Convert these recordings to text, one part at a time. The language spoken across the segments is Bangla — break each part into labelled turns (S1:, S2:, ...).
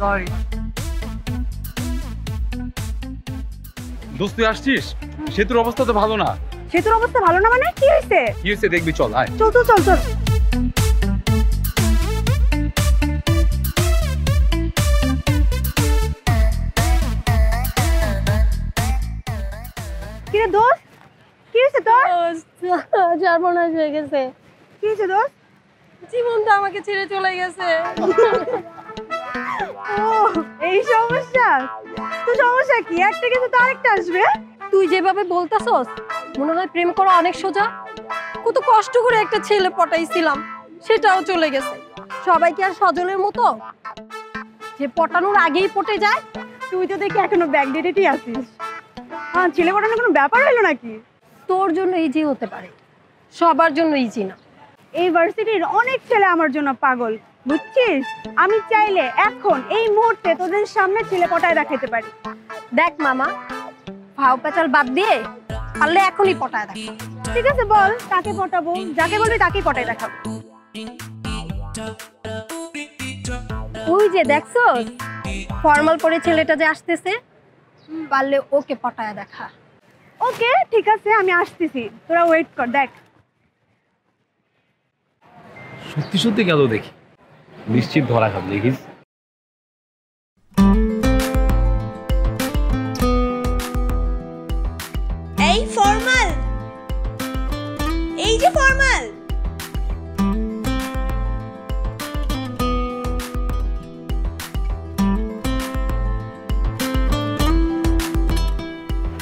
S1: Sorry. দোস্ত তুই আসছিস? সেতুর অবস্থা তো ভালো না।
S2: সেতুর অবস্থা ভালো না মানে কি হইছে?
S1: কি হইছে দেখবি, চল আয়।
S2: চল চল চল চল। কি রে দোস্ত? কি হইছে তোর?
S3: সর্বনাশ হয়ে গেছে।
S2: কি হইছে দোস্ত?
S3: জীবনটা আমাকে ছেড়ে চলে গেছে।
S2: এই সমস্যা? তো সমস্যা কি? একটা কিছু তো আরেকটা আসবে।
S3: তুই যেভাবে বলতাছস মনে হয় প্রেম করা অনেক সোজা। কত কষ্ট করে একটা ছেলে পটাইছিলাম, সেটাও চলে গেছে। সবাই কি আর সজলের মতো যে পটানোর আগেই পটে যায়?
S2: তুই তো দেখি এখনো ব্যাকডেটেডই আছিস। হ্যাঁ, ছেলে পটানোর কোনো ব্যাপার হলো নাকি?
S3: তোর জন্য ইজি হতে পারে, সবার জন্য ইজি না।
S2: এই ভার্সিটির অনেক ছেলে আমার জন্য পাগল, বুঝছিস? আমি চাইলে এখন এই মুহূর্তে তোদের সামনে ছেলে পটায় দেখাতে পারি।
S3: দেখ মামা, ভাও পেঁচাল বাদ দিয়ে পারলে এখনই পটায় দেখ।
S2: ঠিক আছে, বল কাকে পটাবো? যাকে বলবি তাকেই পটায় দেখাবো।
S3: ওই যে দেখছস ফর্মাল পরে ছেলেটা যে আসতেছে, পারলে ওকে পটায় দেখা।
S2: ওকে ঠিক আছে, আমি আসতেছি, তোরা ওয়েট কর। দেখ
S1: সত্যি সত্যি গেল দেখি, নিশ্চিত ধরা খাব। দেখিস
S2: এই ফর্মাল, এই যে formal.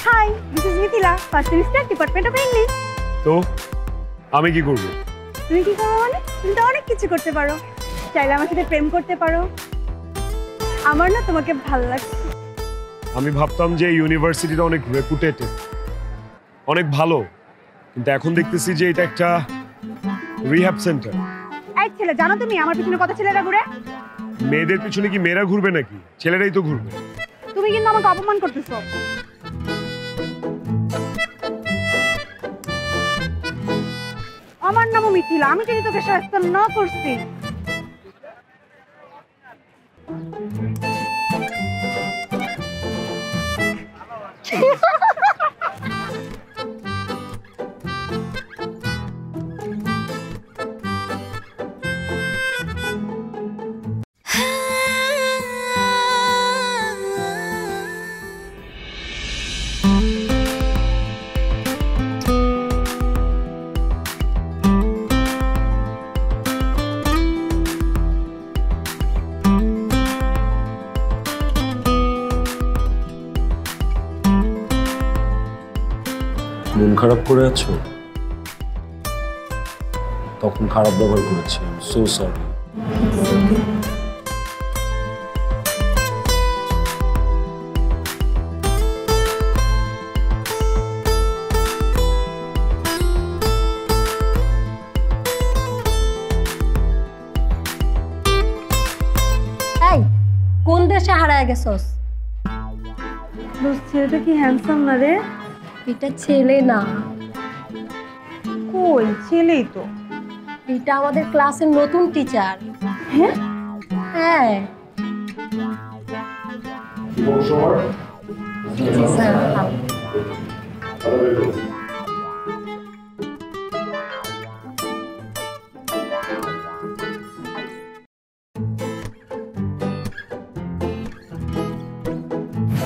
S2: Hi, this is Mithila, first semester, department of English.
S4: তো আমি কি করব?
S2: তুমি কি করবো মানে? তুমি তো অনেক কিছু করতে পারো। চাইলে আমার সাথে প্রেম করতে পারো। আমার না তোমাকে ভালো লাগছে।
S4: আমি ভাবতাম যে ইউনিভার্সিটিটা অনেক রেপুটেটেড, অনেক ভালো, কিন্তু এখন দেখতেছি যে এটা একটা রিহ্যাব সেন্টার।
S2: এই ছেলে, জানো তুমি আমার পিছনে কত ছেলেরা ঘুরে?
S4: মেয়েদের পিছনে কি মেয়েরা ঘুরবে নাকি? ছেলেরাই তো ঘুরবে।
S2: তুমি কিন্তু আমাকে অপমান করতেছো। আমার নামও মিথিলা, আমি যদি তোকে শাস্তি না করছি।
S5: মন খারাপ করে আছো? তখন খারাপ ব্যবহার করেছি, সো সরি।
S3: এই কোন দেশে হারায় গেছস?
S2: ছেলেটা কি হ্যান্ডসাম না রে?
S3: এটা ছেলে না।
S2: কই, ছেলেই তো।
S3: এটা আমাদের ক্লাসের নতুন টিচার।
S2: হ্যাঁ
S3: হ্যাঁ স্যার।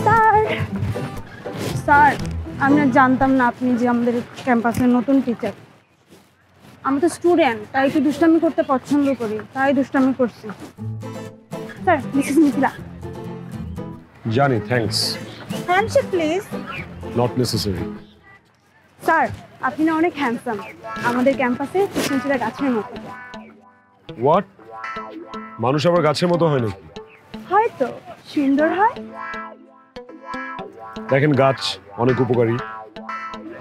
S2: স্যার, স্যার আমি না জানতাম না আপনি যে আমাদের ক্যাম্পাসের নতুন টিচার। আমি তো স্টুডেন্ট, তাই একটু দুষ্টামি করতে পছন্দ করি, তাই দুষ্টামি করছি। Sir, Mrs Mithila.
S4: জানি, thanks.
S2: Handshake please.
S4: Not necessary.
S2: Sir, আপনি না অনেক হ্যান্ডসাম, আমাদের ক্যাম্পাসে কৃষ্ণচূড়া গাছের মতো।
S4: হোয়াট? মানুষ আবার গাছের মতো হয় নাকি?
S2: হয়তো সুন্দর হয়।
S4: দেখেন, গাছ অনেক উপকারী।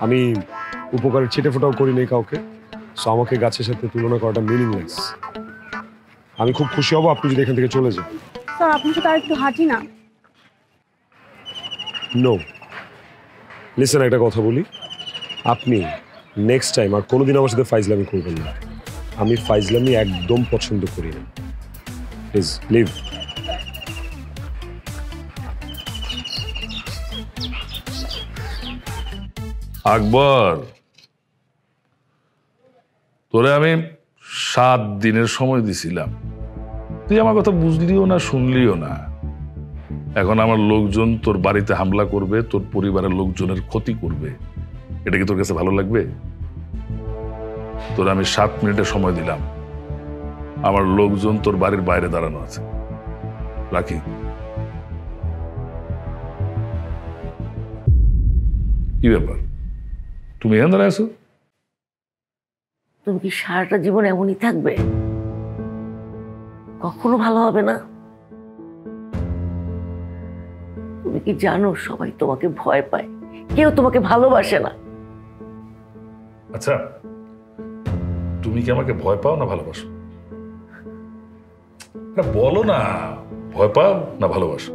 S4: আমি উপকারের ছিটে ফোটাও করি নাই কাউকে, সো আমাকে গাছের সাথে তুলনা করাটা মিনিংলেস। আমি খুব খুশি হব আপনি যদি এখান থেকে চলে যান।
S2: স্যার, আপনি তো তার একটু হাঁটি না।
S4: নো, লিসেন, একটা কথা বলি, আপনি নেক্সট টাইম আর কোনোদিন আমার সাথে ফাইজলামি করবেন না। আমি ফাইজলামি একদম পছন্দ করি না। Please leave.
S6: আকবর, তোরে আমি 7 দিনের সময় দিছিলাম, তুই আমার কথা বুঝলিও না, শুনলিও না। এখন আমার লোকজন তোর বাড়িতে হামলা করবে, তোর পরিবারের লোকজনের ক্ষতি করবে, এটা কি তোর কাছে ভালো লাগবে? তোর আমি 7 মিনিটের সময় দিলাম, আমার লোকজন তোর বাড়ির বাইরে দাঁড়ানো আছে, রাখি। কি ব্যাপার, তুমি এখানে দাঁড়ায় আছো?
S7: তুমি কি সারাটা জীবন এমনই থাকবে? কখনো ভালো হবে না? তুমি কি জানো সবাই তোমাকে ভয় পায়, কেউ তোমাকে ভালোবাসে না।
S6: আচ্ছা, তুমি কি আমাকে ভয় পাও না ভালোবাসো? বলো না, ভয় পাও না ভালোবাসো?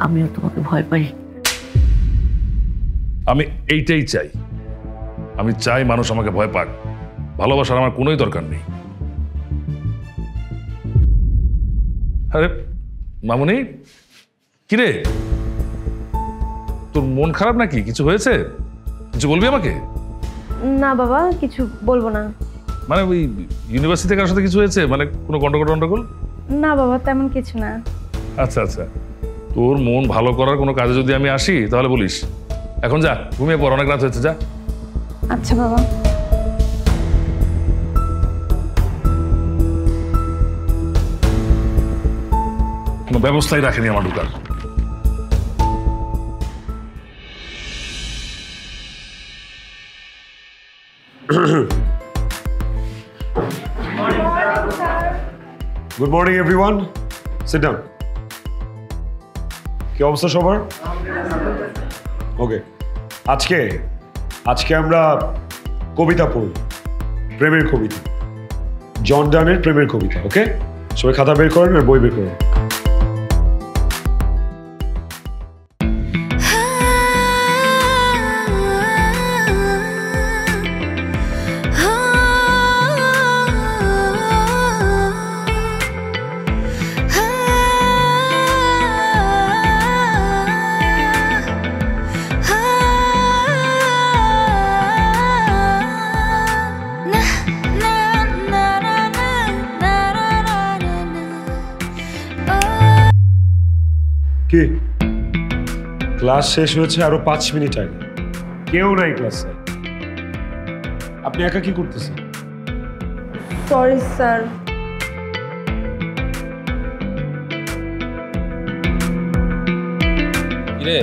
S7: আমিও তোমাকে ভয় পাই।
S6: আমি এইটাই চাই, আমি চাই মানুষ আমাকে ভয় পাক, ভালোবাসার আমার কোনোই দরকার নেই। আরে মামুনি, কিরে, তোর মন খারাপ নাকি? কিছু হয়েছে? কিছু বলবি আমাকে?
S8: না বাবা, কিছু বলবো না।
S6: মানে ওই ইউনিভার্সিটি থেকে কারোর সাথে কিছু হয়েছে, মানে কোনো গন্ডগোল?
S8: না বাবা, তেমন কিছু না।
S6: আচ্ছা আচ্ছা, তোর মন ভালো করার কোনো কাজে যদি আমি আসি তাহলে বলিস। এখন যা, ঘুমিয়ে পড়, অনেক রাত হয়েছে, যা।
S8: আচ্ছা বাবা।
S6: কোনো ব্যবস্থাই রাখেনি আমার ঢুকার।
S4: Good morning everyone, sit down. কি অবস্থা সবার? ওকে, আজকে আমরা কবিতা পড়ব, প্রেমের কবিতা, জন ডানের প্রেমের কবিতা। ওকে, সবাই খাতা বের করেন আর বই বের করেন। কি ক্লাস শেষ হয়েছে আরো 5 মিনিট আগে, কেউ নাই ক্লাসে। আপনি একা কি করতেছেন?
S2: Sorry sir.
S1: কিরে,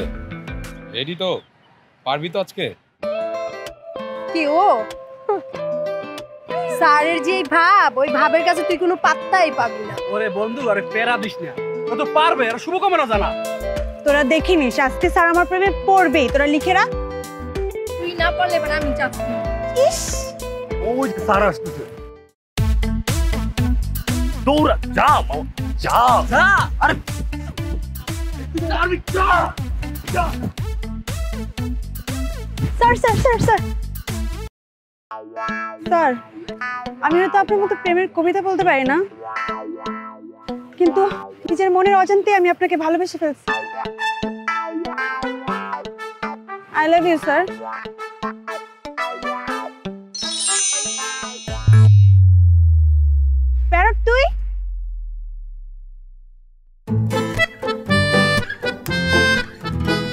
S1: রেডি তো? পারবি তো আজকে?
S3: কি ও স্যারের যে ভাব, ওই ভাবের কাছে তুই কোনো পাত্তাই পাবি না।
S9: ওরে বন্ধু, আরে প্যারা দিস না, ও তো পারবে, আর শুভকামনা জানা।
S2: তোরা দেখিনিস আজকে স্যার আমার প্রেমে পড়বেই, তোরা লিখে রাখ।
S3: তুই না পারলে এবার আমি চাচ্ছি।
S2: ইস,
S9: ওই সারা আসতেছে, দৌড়া, যা যা যা, আরে যা।
S2: Sir sir sir sir sir, আমি হয়তো আপনার মতো প্রেমের কবিতা বলতে পারি না, কিন্তু নিজের মনের অজান্তে আমি আপনাকে ভালোবেসে ফেলছি। I love you sir. Parrot তুই?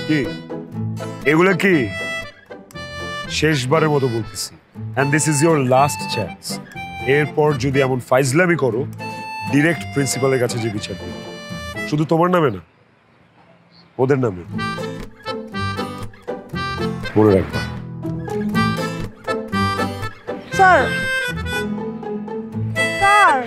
S4: কি এগুলো কি? শেষবারের মতো বলতেছি, and this is your last chance. এরপর যদি এমন ফাইজলামি করো, ডিরেক্ট প্রিন্সিপালের কাছে যে বিচার করবে, শুধু তোমার নামে না, ওদের নামে। মনে রাখবা।
S2: স্যার স্যার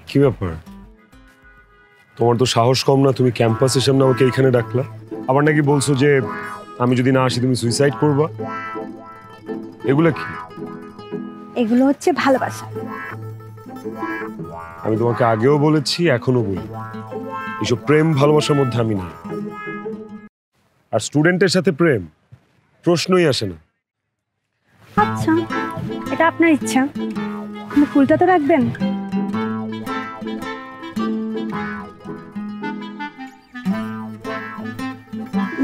S4: কি ব্যাপার? তোমার তো সাহস কম না, তুমি ক্যাম্পাসের সামনে আমাকে এইখানে ডাকলা। আবার নাকি বলছো যে আমি যদি না আসি তুমি সুইসাইড করবা। এগুলা কি?
S2: এগুলো হচ্ছে ভালোবাসা।
S4: আমি তোমাকে আগেও বলেছি, এখনো বলি, এসব প্রেম ভালোবাসার মধ্যে আমি নাই। আর স্টুডেন্টের সাথে প্রেম প্রশ্নই আসে না।
S2: আচ্ছা, এটা আপনার ইচ্ছা, কিন্তু ফুলটা তো রাখবেন।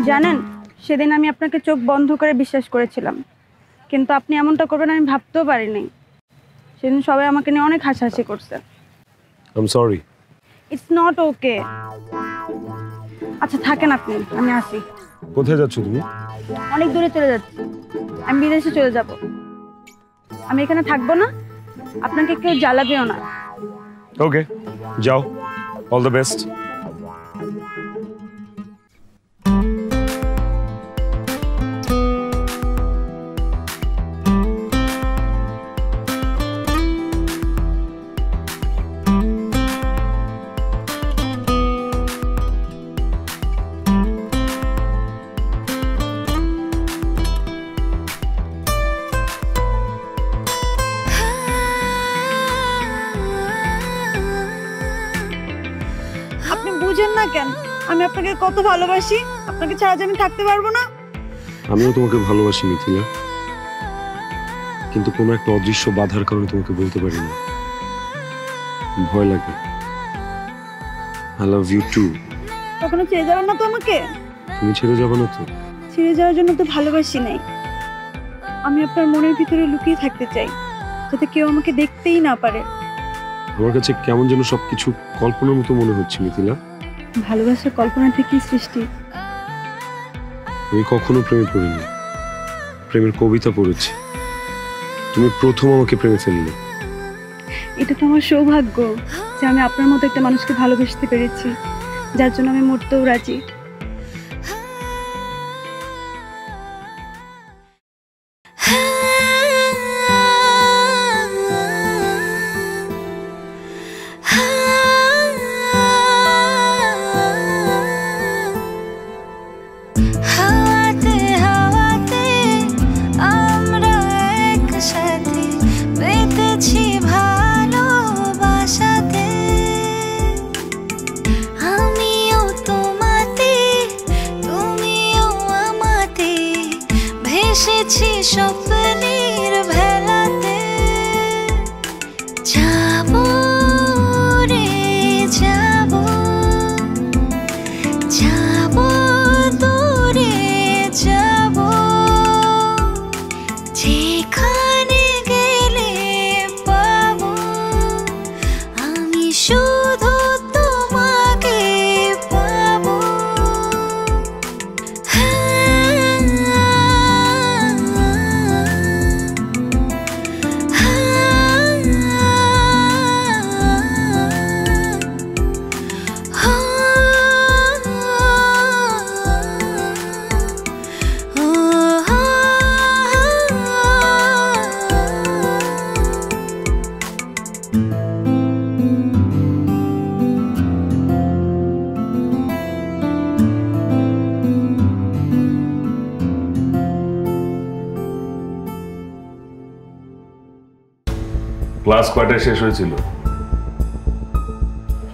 S2: জানেন, সেদিন আমি আপনাকে চোখ বন্ধ করে বিশ্বাস করেছিলাম, কিন্তু আপনি এমনটা করবেন আমি ভাবতেও পারিনি। সেদিন সবাই আমাকে নিয়ে অনেক হাসাহাসি করছে।
S4: I am sorry.
S2: It's not okay. আচ্ছা থাকেন আপনি, আমি আসি।
S4: কোথায় যাচ্ছ তুমি?
S2: অনেক দূরে চলে যাচ্ছি, আমি বিদেশে চলে যাব। আমি এখানে থাকবো না, আপনাকে কেউ জ্বালাবেও না।
S4: ওকে, যাও, অল দ্য বেস্ট।
S2: বুঝেন না কেন আমি আপনাকে কত ভালোবাসি? আপনাকে ছাড়া যে আমি থাকতে পারবো না।
S4: আমিও তোমাকে ভালোবাসি মিথিলা, কিন্তু কোনো একটা অদৃশ্য বাধার কারণে তোমাকে বলতে পারি না। ভয় লাগে। I love you too.
S2: কখনো ছেড়ে যাবেন না তো আমাকে?
S4: তুমি ছেড়ে যাবে না তো?
S2: ছেড়ে যাওয়ার জন্য তো ভালোবাসি নাই, আমি আপনার মনের ভিতরে লুকিয়ে থাকতে চাই, যাতে কেউ আমাকে দেখতেই না পারে।
S4: আমার কাছে কেমন যেন সবকিছু কল্পনার মতো মনে হচ্ছে মিথিলা।
S2: ভালোবাসা কল্পনা থেকেই সৃষ্টি।
S4: আমি কখনো প্রেমে পড়িনি, প্রেমের কবিতা পড়েছি। তুমি প্রথম আমাকে প্রেমে ফেললে।
S2: এটা তো আমার সৌভাগ্য যে আমি আপনার মতো একটা মানুষকে ভালোবাসতে পেরেছি, যার জন্য আমি মরতেও রাজি।
S10: স্বপ্নের ভেলাতে যাব রে যাব, যাব দূরে যাব, যেখানে গেলে পাবো আমি শুধু তোমাকে পাবো।
S6: ক্লাস কয়টায় শেষ হয়েছিল?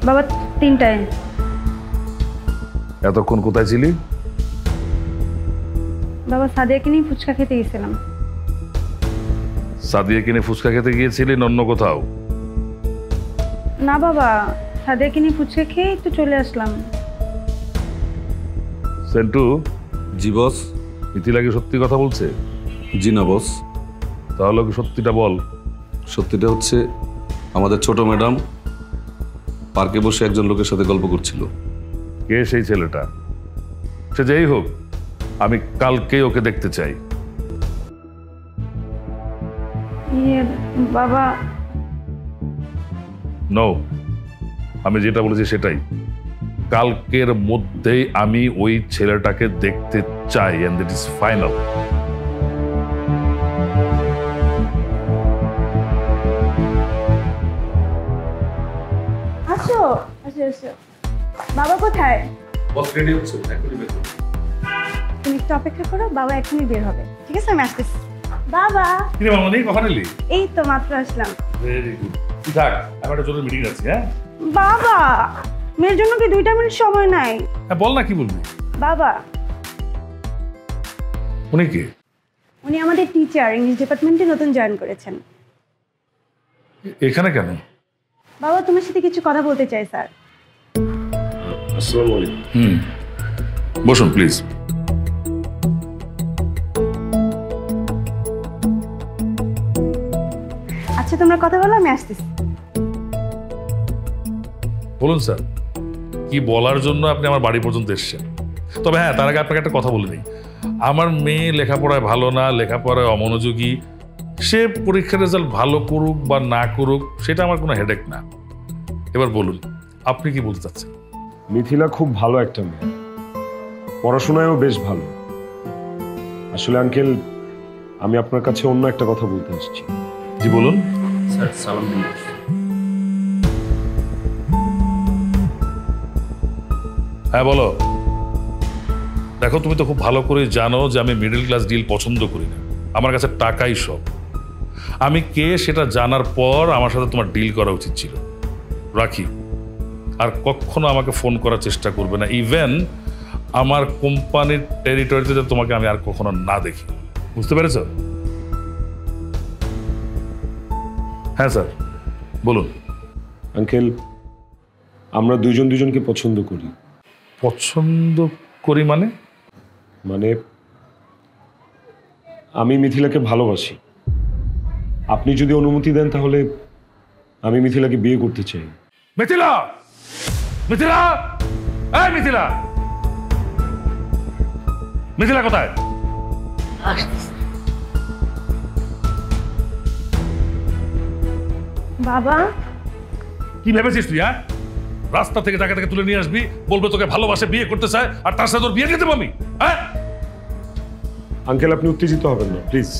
S2: বাবা 3টায়।
S6: এতক্ষণ কোথায় ছিলি?
S2: বাবা সাদিয়াকে নিয়ে ফুচকা খেতে গেছিলাম।
S6: সাদিয়া কিনে ফুচকা খেতে গিয়েছিলি না অন্য কোথাও?
S2: না বাবা, সাদিয়াকে নিয়ে ফুচকা খেয়ে একটু চলে আসলাম।
S6: সেন্টু,
S5: জি বস।
S6: মিথিলা কি সত্যি কথা বলছে?
S5: জি না বস।
S6: তাহলে কি সত্যিটা বল।
S5: সত্যিটা হচ্ছে আমাদের ছোট ম্যাডাম পার্কে বসে একজন লোকের সাথে গল্প করছিল।
S6: কে সেই ছেলেটা? সে যেই হোক, আমি কালকেই ওকে দেখতে চাই।
S2: বাবা
S6: নো, আমি যেটা বলেছি সেটাই। কালকের মধ্যেই আমি ওই ছেলেটাকে দেখতে চাই, এন্ড দ্যাট ইজ ফাইনাল।
S2: আসো আসো আসো। বাবা কোথায়?
S6: বস রেডি হচ্ছে, এখনই বের হবে।
S2: তুমি একটু অপেক্ষা করো, বাবা এখনই বের হবে। ঠিক আছে, আমি আসতেছি। বাবা
S6: কি রে মামনি, কখন এলি?
S2: এই তো মাত্র আসলাম।
S6: Very good. তুই থাক, আমার একটা জরুরি মিটিং আছে। হ্যাঁ
S2: বাবা, মেয়ের জন্য কি 2টা মিনিট সময় নাই?
S6: হ্যাঁ বল না, কি বলবি?
S2: বাবা
S6: উনি কে?
S2: উনি আমাদের টিচার, ইংলিশ ডিপার্টমেন্টে নতুন জয়েন করেছেন।
S6: এখানে কেন?
S2: বাবা তোমার সাথে কিছু কথা বলতে চাই স্যার।
S4: আসসালামু আলাইকুম।
S6: বসুন প্লিজ।
S2: আচ্ছা তোমরা কথা বলো, আমি আসতেছি।
S6: বলুন স্যার, কি বলার জন্য আপনি আমার বাড়ি পর্যন্ত এসেছেন? তবে হ্যাঁ, তার আগে আপনাকে একটা কথা বলে নিই। আমার মেয়ে লেখাপড়ায় ভালো না, লেখাপড়ায় অমনোযোগী। সে পরীক্ষার রেজাল্ট ভালো করুক বা না করুক, সেটা আমার কোনো হেডেক না। এবার বলুন, আপনি কি বলতে চাচ্ছেন?
S4: মিথিলা খুব ভালো একটা মেয়ে, পড়াশোনায়ও বেশ ভালো। আসলে আঙ্কেল, আমি আপনার কাছে অন্য একটা কথা বলতে আসছি।
S6: জি বলুন।
S5: স্যার সালাম দিন।
S6: হ্যাঁ বলো। দেখো, তুমি তো খুব ভালো করে জানো যে আমি মিডল ক্লাস ডিল পছন্দ করি না। আমার কাছে টাকাই সব। আমি কে সেটা জানার পর আমার সাথে তোমার ডিল করা উচিত ছিল। রাখি, আর কখনো আমাকে ফোন করার চেষ্টা করবে না। ইভেন আমার কোম্পানির টেরিটরিতে তোমাকে আমি আর কখনো না দেখি। বুঝতে পেরেছ? হ্যাঁ স্যার বলুন।
S4: আঙ্কেল, আমরা দুজনকে পছন্দ করি।
S6: পছন্দ করি মানে?
S4: মানে আমি মিথিলাকে ভালোবাসি। আপনি যদি অনুমতি দেন তাহলে আমি মিথিলাকে বিয়ে করতে চাই।
S6: মিথিলা! মিথিলা! এই মিথিলা! মিথিলা কোথায়?
S2: বাবা
S6: কি ভেবেছিস তুই? হ্যাঁ, রাস্তা থেকে টাকা তুলে নিয়ে আসবি, বলবে তোকে ভালোবাসে, বিয়ে করতে চায়, আর তার সাথে তোর বিয়ে দিতে পারবি? হ্যাঁ
S4: আঙ্কেল, আপনি উত্তেজিত হবেন না প্লিজ।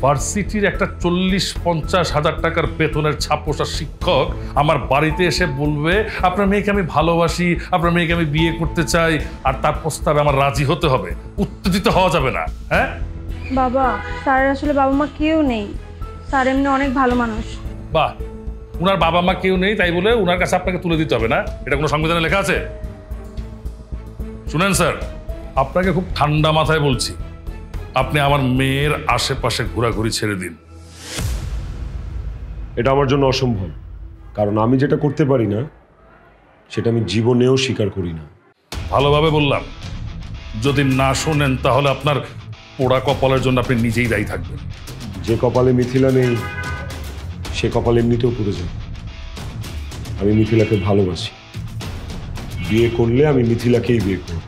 S6: ভার্সিটির একটা 40-50 হাজার টাকার বেতনের ছাপোষা শিক্ষক আমার বাড়িতে এসে বলবে আপনার মেয়েকে আমি ভালোবাসি, আপনার মেয়েকে আমি বিয়ে করতে চাই, আর তার প্রস্তাবে আমার রাজি হতে হবে। উত্তেজিত হওয়া যাবে না। হ্যাঁ
S2: বাবা, স্যার আসলে বাবা মা কেউ নেই। স্যার এমনি অনেক ভালো মানুষ।
S6: বাহ, উনার বাবা মা কেউ নেই তাই বলে উনার কাছে আপনাকে তুলে দিতে হবে না? এটা কোনো সংবিধানে লেখা আছে? শুনেন স্যার, আপনাকে খুব ঠান্ডা মাথায় বলছি, আপনি আমার মেয়ের আশেপাশে ঘোরাঘুরি ছেড়ে দিন।
S4: এটা আমার জন্য অসম্ভব, কারণ আমি যেটা করতে পারি না সেটা আমি জীবনেও স্বীকার করি না।
S6: ভালোভাবে বললাম, যদি না শোনেন তাহলে আপনার পোড়া কপালের জন্য আপনি নিজেই দায়ী থাকবেন।
S4: যে কপালে মিথিলা নেই সে কপাল এমনিতেও পড়ে যাবে। আমি মিথিলাকে ভালোবাসি। বিয়ে করলে আমি মিথিলাকেই বিয়ে করব।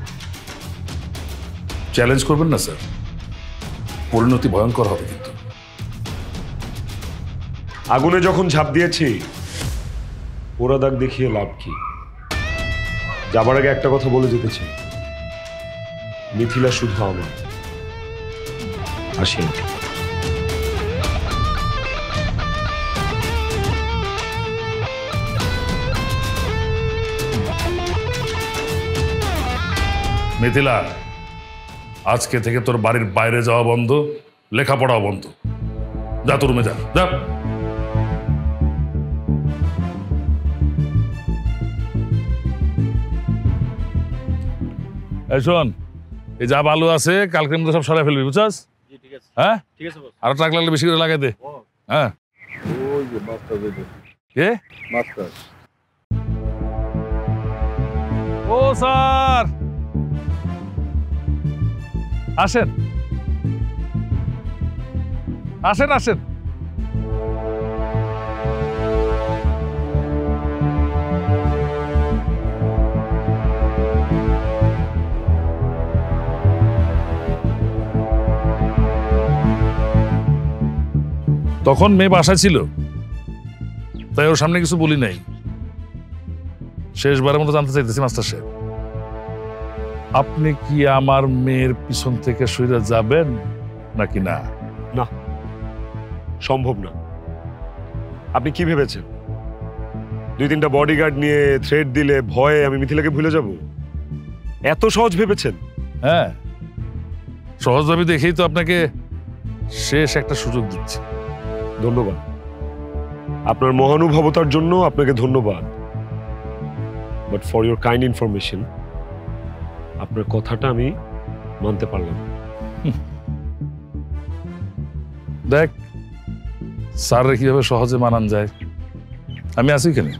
S6: চ্যালেঞ্জ করবেন না স্যার, পরিণতি ভয়ঙ্কর হবে কিন্তু।
S4: আগুনে যখন ঝাঁপ দিয়েছি, পোড়া দাগ দেখিয়ে লাভ কি? যাবার আগে একটা কথা বলে যেতে চাই, মিথিলা শুধু আমার। আসি।
S6: মিথিলা, আজকে থেকে তোর বাড়ির বাইরে যাওয়া বন্ধ, লেখাপড়াও বন্ধ। যা তোর রুমে যা। এই শোন, এই যা বালু আছে কালকের মধ্যে সব সরাই ফেলবি, বুঝছস? হ্যাঁ, ঠিক আছে বস। আরো ট্রাক লাগলে বেশি করে লাগাই দে। হ্যাঁ, ওই যে মাস্টার দে। কে মাস্টার? ও স্যার, আসেন আসেন আসেন। তখন মেয়ে বাসা ছিল, তাই ওর সামনে কিছু বলি নাই। শেষবারের মতো জানতে চাইতেছি মাস্টার সাহেব, আপনি কি আমার মেয়ের পিছন থেকে সইরা যাবেন নাকি না?
S4: না, সম্ভব না। আপনি কি ভেবেছেন 2-3টা বডিগার্ড নিয়ে থ্রেড দিলে ভয়ে আমি মিথিলাকে ভুলে যাব? এত সহজ ভেবেছেন?
S6: হ্যাঁ, সহজভাবে দেখেই তো আপনাকে শেষ একটা সুযোগ দিচ্ছি।
S4: ধন্যবাদ, আপনার মহানুভবতার জন্য আপনাকে ধন্যবাদ। But for your kind information, আপনার কথাটা আমি মানতে পারলাম।
S6: দেখ স্যাররে কিভাবে সহজে মানান যায়, আমি আছি এখানে।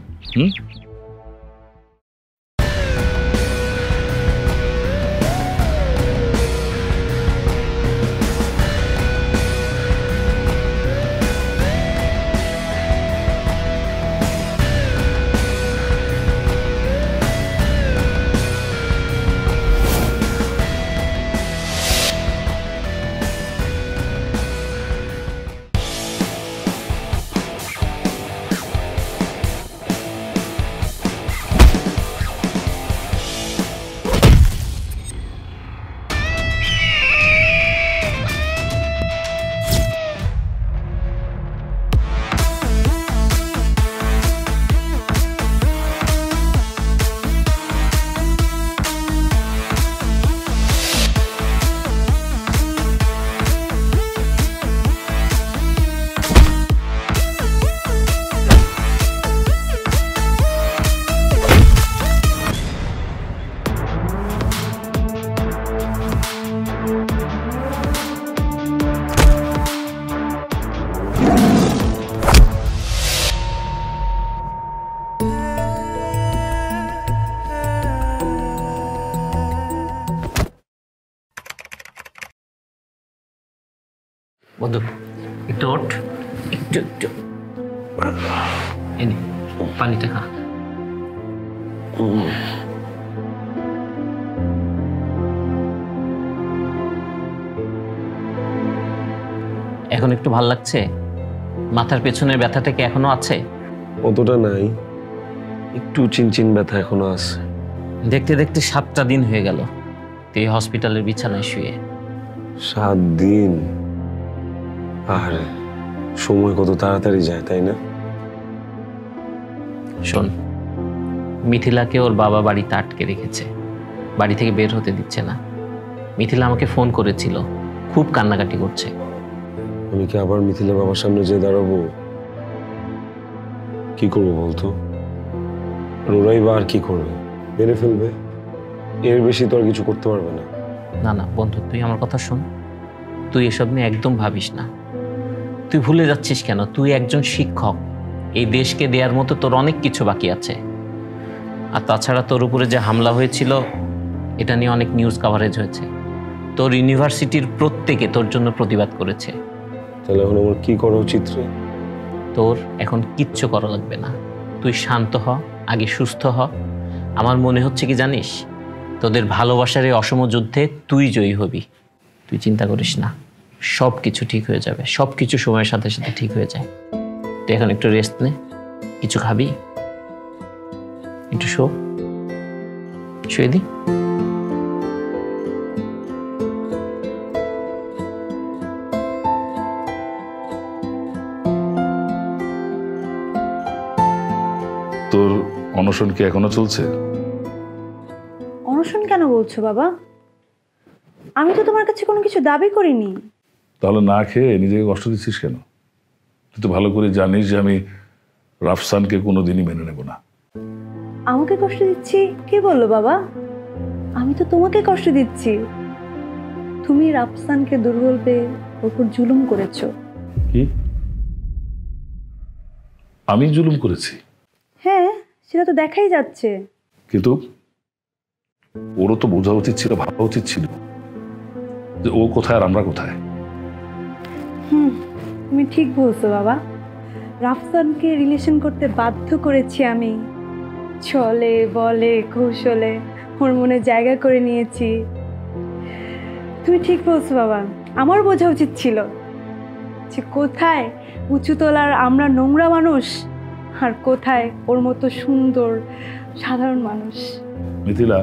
S11: বন্ধু একটু ওঠ, একটু একটু এনে পানিটা খা। এখন একটু ভাল লাগছে? মাথার পেছনের ব্যথাটা কি এখনো আছে?
S4: অতটা নাই, একটু চিনচিন ব্যথা এখনো আছে।
S11: দেখতে দেখতে 7টা দিন হয়ে গেল তুই হসপিটালের বিছানায় শুয়ে।
S4: 7 দিন? আর সময় কত তাড়াতাড়ি যায়, তাই না?
S11: শোন, মিথিলাকে ওর বাবা বাড়িতে আটকে রেখেছে, বাড়ি থেকে বের হতে দিচ্ছে না। মিথিলা আমাকে ফোন করেছিল, খুব কান্নাকাটি করছে।
S4: আমি কি আবার মিথিলা বাবার সামনে যেয়ে দাঁড়াবো? কি করবো বলতো? রোরাই বা আর কি করবে? মেরে ফেলবে, এর বেশি তো আর কিছু করতে পারবে না।
S11: না না বন্ধু, তুই আমার কথা শোন, তুই এসব নিয়ে একদম ভাবিস না। তুই ভুলে যাচ্ছিস কেন? তুই একজন শিক্ষক, এই দেশকে দেওয়ার মতো তোর অনেক কিছু বাকি আছে। আর তাছাড়া তোর উপরে যে হামলা হয়েছিল, এটা নিয়ে অনেক নিউজ কাভারেজ হয়েছে। তোর ইউনিভার্সিটির প্রত্যেকে তোর জন্য প্রতিবাদ করেছে।
S4: তাহলে এখন আমার কি করা উচিত রে?
S11: তোর এখন কিচ্ছু করা লাগবে না, তুই শান্ত হ, আগে সুস্থ হ। আমার মনে হচ্ছে কি জানিস, তোদের ভালোবাসার এই অসম যুদ্ধে তুই জয়ী হবি। তুই চিন্তা করিস না, সব কিছু ঠিক হয়ে যাবে, সব কিছু সময়ের সাথে সাথে ঠিক হয়ে যায়। তুই এখন একটু রেস্ট নে, কিছু খাবি, একটু শুয়ে দি।
S6: তোর অনশন কি এখনো চলছে?
S8: অনশন কেন বলছো বাবা? আমি তো তোমার কাছে কোনো কিছু দাবি করিনি।
S6: তাহলে না খেয়ে নিজেকে কষ্ট দিচ্ছিস কেন? তুই তো ভালো করে জানিস যে আমি রাফসানকে কোনোদিনই মেনে নেব না।
S8: আমাকে কষ্ট দিচ্ছি কে বললো বাবা? আমি তো তোমাকে কষ্ট দিচ্ছি। তুমি রাফসানকে দুর্বল পেয়ে ওর উপর জুলুম করেছো।
S6: কি আমি জুলুম করেছি?
S8: হ্যাঁ, সেটা তো দেখাই যাচ্ছে।
S6: কিন্তু ওরও তো বোঝা উচিত ছিল, ভাবা উচিত ছিল যে ও কোথায় আর আমরা কোথায়।
S8: তুমি ঠিক বলছো বাবা। রাফসানকে রিলেশন করতে বাধ্য করেছি আমি। ছলে বলে কৌশলে ওর মনে জায়গা করে নিয়েছি। তুমি ঠিক বলছো বাবা, আমার বোঝা উচিত ছিল যে কোথায় উঁচু তলার আমরা নোংরা মানুষ আর কোথায় ওর মতো সুন্দর সাধারণ মানুষ।
S6: মিথিলা,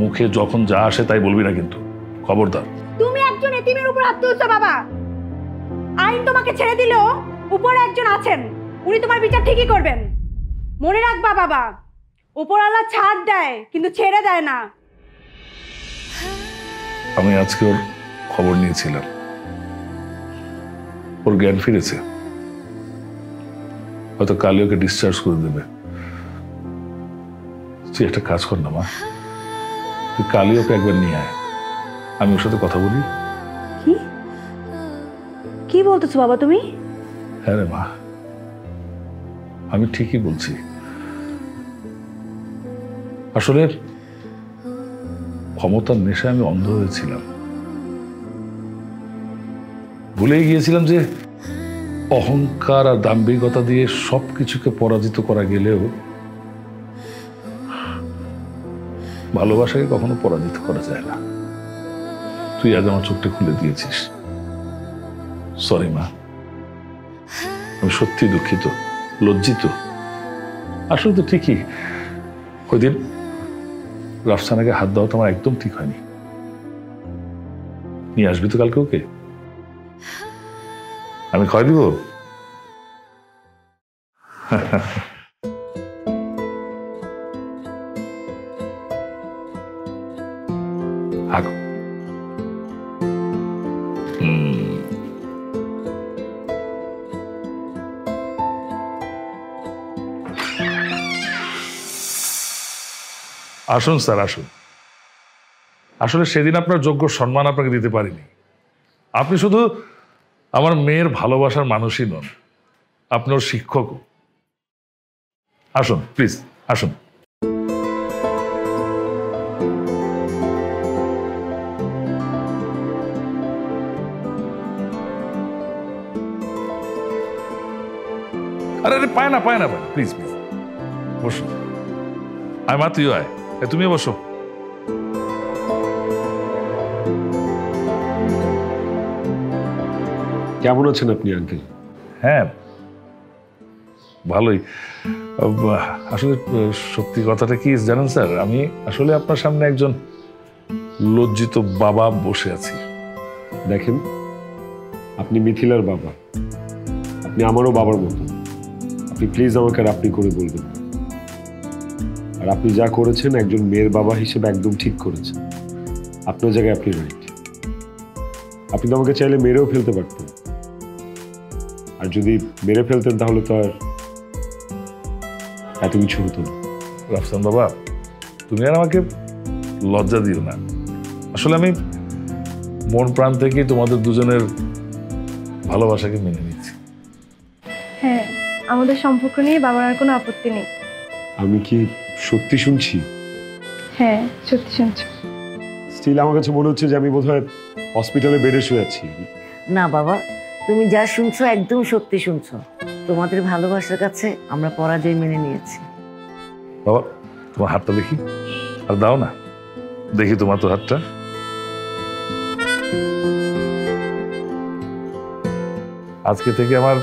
S6: মুখে যখন যা আসে তাই বলবি না কিন্তু, খবরদার।
S8: তুমি একজন এতিমের উপর হাত তুলছো বাবা। আইন তোমাকে ছেড়ে দিলেও উপরে একজন আছেন, উনি তোমার বিচার ঠিকই করবেন। মনে রাখবা বাবা, উপরওয়ালা ছাড় দেয় কিন্তু ছেড়ে দেয় না।
S6: আমি আজকে ওর খবর নিয়েছিলাম, ওর জ্ঞান ফিরেছে, হয়তো কালই ওকে ডিসচার্জ করে দেবে। তুই একটা কাজ কর না মা, তুই কালই ওকে একবার নিয়ে আয়, আমি ওর সাথে কথা বলি।
S8: কি কি বলতেছো বাবা তুমি?
S6: হ্যাঁ রে মা, আমি ঠিকই বলছি। আসলে ক্ষমতার নেশায় আমি অন্ধ হয়েছিলাম, ভুলেই গিয়েছিলাম যে অহংকার আর দাম্ভিকতা দিয়ে সবকিছুকে পরাজিত করা গেলেও ভালোবাসাকে কখনো পরাজিত করা যায় না। তুই আজ আমার চোখটা খুলে দিয়েছিস। সরি মা, আমি সত্যি দুঃখিত, লজ্জিত। আসলে তো ঠিকই, ওই দিন রাফসানাকে হাত দেওয়া তো আমার একদম ঠিক হয়নি। নিয়ে আসবি তো কালকে ওকে? আমি খাওয়াই দিব। আগো আসুন স্যার, আসুন। আসলে সেদিন আপনার যোগ্য সম্মান আপনাকে দিতে পারিনি। আপনি শুধু আমার মেয়ের ভালোবাসার মানুষই নন, আপনি ওর শিক্ষকও। আসুন প্লিজ, আসুন। আরে আরে পায় না প্লিজ প্লিজ বসুন। আয় মা, তুইও আয়, তুমিও বসো।
S4: কেমন আছেন আপনি আঙ্কেল?
S6: হ্যাঁ ভালোই। আসলে সত্যি কথাটা কি জানেন স্যার, আমি আসলে আপনার সামনে একজন লজ্জিত বাবা বসে আছি।
S4: দেখেন, আপনি মিথিলার বাবা, আপনি আমারও বাবার মতো। আপনি প্লিজ আমাকে আর আপনি করে বলবেন না। আর আপনি যা করেছেন একজন মেয়ের বাবা হিসেবে একদম ঠিক করেছেন। আপনার জায়গায় আপনি রাইট। আপনি তো আমাকে চাইলে মেরেও ফেলতে পারতেন, আর যদি মেরে ফেলতেন তাহলে তো আর এত কিছু হতো না।
S6: রাফসান বাবা, তুমি আর আমাকে লজ্জা দিও না। আসলে আমি মন প্রাণ থেকেই তোমাদের দুজনের ভালোবাসাকে মেনে নিচ্ছি।
S3: হ্যাঁ, আমাদের সম্পর্ক নিয়ে বাবার আর কোনো আপত্তি নেই।
S4: আমি কি সত্যি শুনছি?
S3: হ্যাঁ, সত্যি শুনছো।
S4: স্টিল আমার কাছে মনে হচ্ছে যে আমি বোধহয় হসপিটালে বেডে শুয়ে আছি।
S7: না বাবা, তুমি যা শুনছো একদম সত্যি শুনছো। তোমাদের ভালোবাসার কাছে আমরা পরাজয় মেনে নিয়েছি।
S6: বাবা, তোমার হাতটা দেখি, আর দাও না দেখি তোমার তো হাতটা। আজকে থেকে আমার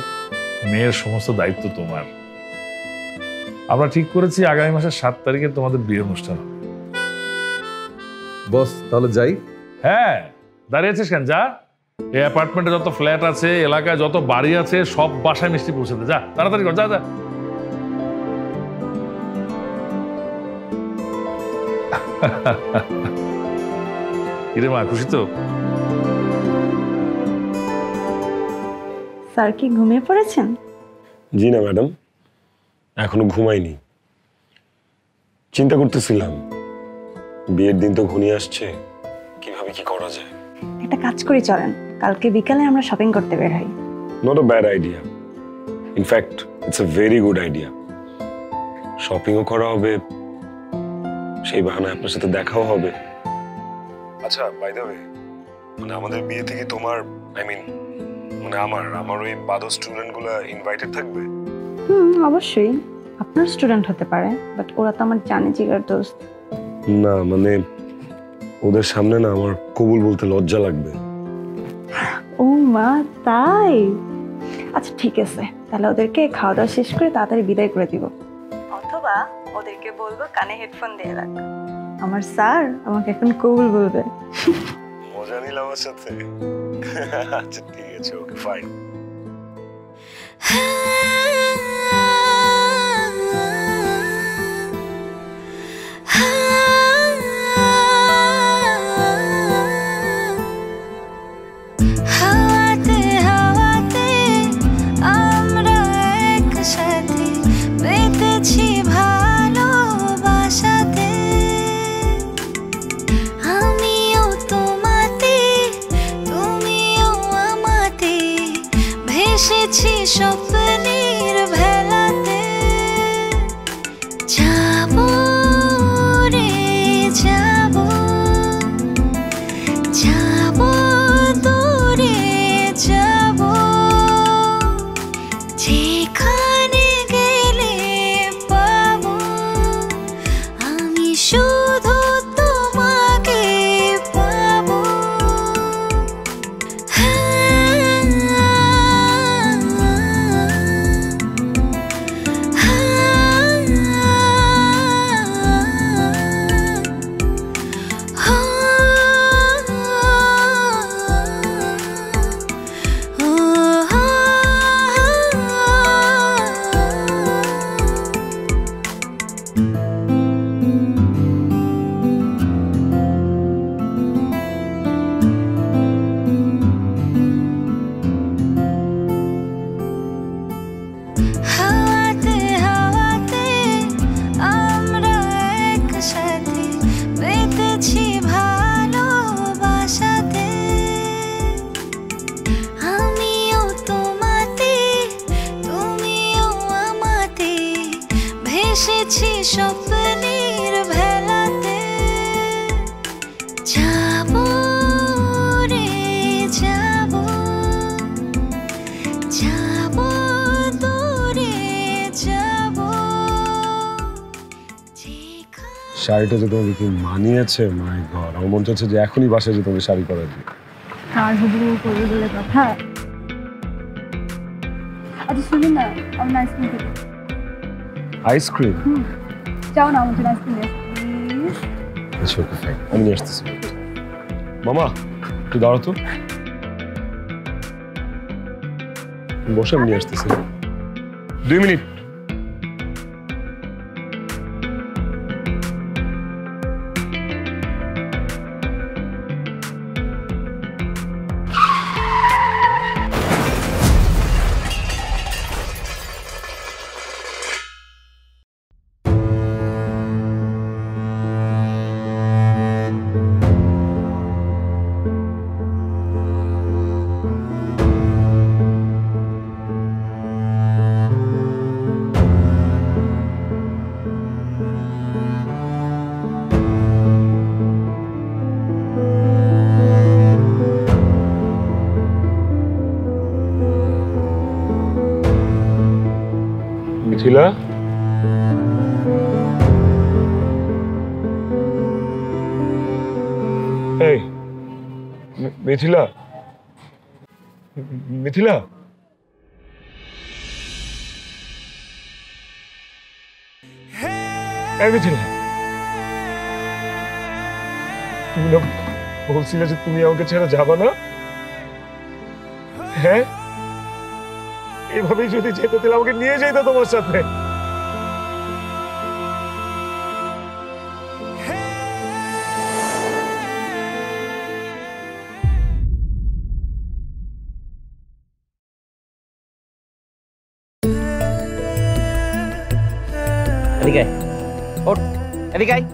S6: মেয়ের সমস্ত দায়িত্ব তোমার। আমরা ঠিক করেছি আগামী মাসের 7 তারিখে তোমাদের বিয়ে অনুষ্ঠান হবে।
S5: বস তাহলে যাই?
S6: হ্যাঁ, দাঁড়িয়ে আছিস কেন? যা, এই অ্যাপার্টমেন্টে যত ফ্ল্যাট আছে, এলাকায় যত বাড়ি আছে, সব বাসায় মিষ্টি পৌঁছে দে। যা, তাড়াতাড়ি কর, যা যা। কিরে মা, খুশি তো?
S8: স্যার কি ঘুমিয়ে পড়েছেন?
S4: জি না ম্যাডাম, এখনো ঘুমাইনি। চিন্তা করতেছিলাম বিয়ের দিন তো ঘনিয়ে আসছে, কিভাবে কি করা যায়?
S8: একটা কাজ করি চলেন, কালকে বিকালে আমরা শপিং করতে বের হই।
S4: Not a bad idea, in fact it's a very good idea. শপিংও করা হবে, সেই বাহানায় আপনার সাথে দেখাও হবে। আচ্ছা, বাই দ্য ওয়ে, মানে আমাদের বিয়ে থেকে তোমার, আই মিন মানে আমার ওই বাদর স্টুডেন্টগুলো ইনভাইটেড থাকবে?
S8: অবশ্যই, আপনার স্টুডেন্ট হতে পারে, বাট ওরা তো আমার জানে জিগার দোস্ত।
S4: না মানে ওদের সামনে না আমার কবুল বলতে লজ্জা লাগবে।
S8: ও মা, তাই? আচ্ছা ঠিক আছে, তাহলে ওদেরকে খাওয়া দাওয়া শেষ করে তাড়াতাড়ি বিদায় করে দিব, অথবা ওদেরকে বলবো কানে হেডফোন দিয়ে রাখ, আমার স্যার আমাকে এখন কবুল বলবে।
S4: মজা নিলাম আমার সাথে। আচ্ছা ঠিক আছে, ওকে ফাইন।
S10: হাওয়াতে হাওয়াতে আমরা একসাথে বেঁধেছি ভালোবাসাতে, আমিও তোমাতে তুমিও আমাতে, ভেসেছি স্বপ্নের ভেলাতে। যাবো রে যাবো, যাবো দূরে যাবো, যেখানে গেলে পাবো আমি শুধু তোমাকে পাবো। হাওয়াতে হাওয়াতে আমরা একসাথে বেঁধেছি ভালোবাসাতে, আমিও তোমাতে তুমিও আমাতে, ভেসেছি স্বপ্নের ভেলাতে। যাবো রে যাবো, যাবো দূরে যাবো,
S4: শাড়িটা যে তোমাকে কি মানিয়েছে, মাই গড! আমার মন চাচ্ছে যে এখনই বাসায় যে তোমাকে শাড়ি পরা দিই।
S2: আর হুবহু করবে বলে কথা। আচ্ছা শুনুন না, আমার আইসক্রিম খেতে।
S4: আইসক্রিম?
S2: যাও না, আমার জন্য আইসক্রিম নিয়ে প্লিজ।
S4: আচ্ছা ওকে ফাইন, আমি নিয়ে আসতেছি। মামা তুই দাঁড়া তো, বসে আমি নিয়ে আসতেছি। 2 মিনিট। মিথিলা, এই মিথিলা, মিথিলা, এই মিথিলা, তুমি না বলছিলে যে তুমি আমাকে ছেড়ে যাবা না? হ্যাঁ, এভাবেই যদি যেতে দিলে আমাকে নিয়ে যেত তোমার সাথে।
S11: এদিকে আয়। ওঠ, এদিকে আয়।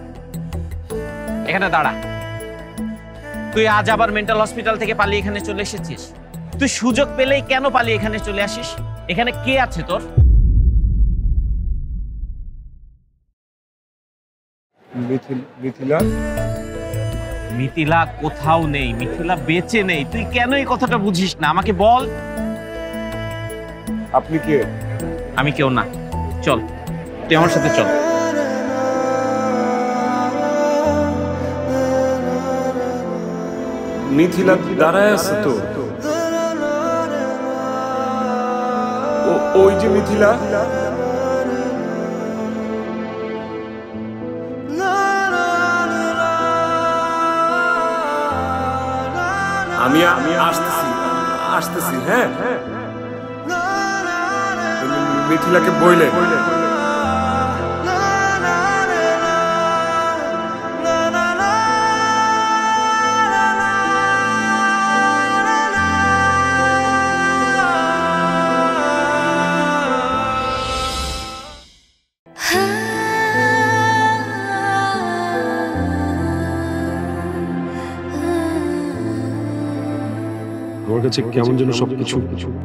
S11: এখানে দাঁড়া। তুই আজ আবার মেন্টাল হসপিটাল থেকে পালিয়ে এখানে চলে এসেছিস? তুই সুযোগ পেলেই কেন পালিয়ে এখানে চলে আসিস? এখানে কে আছে তোর?
S4: মিথিলা
S11: মিথিলা কোথাও নেই, মিথিলা বেঁচে নেই। তুই কেন এই কথাটা বুঝিস না? আমাকে বল।
S4: আপনি কে?
S11: আমি কেউ না, চল তুই আমার সাথে চল।
S4: মিথিলা দাঁড়ায় আছে তো? ওই যে মিথিলা। আমি আসতেছি। হ্যাঁ, মিথিলাকে বইলে আমার কাছে কেমন যেন সবকিছু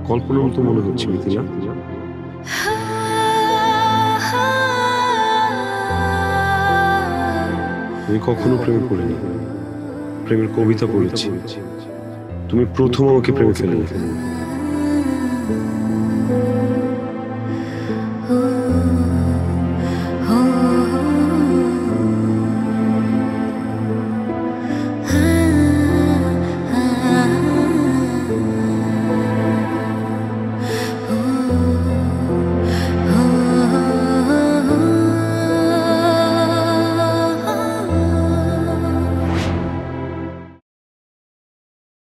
S4: কল্পনার মতো মনে হচ্ছে মিথিলা। আমি কখনো প্রেমে পড়িনি, প্রেমের কবিতা পড়েছি। তুমি প্রথম আমাকে প্রেমে ফেলে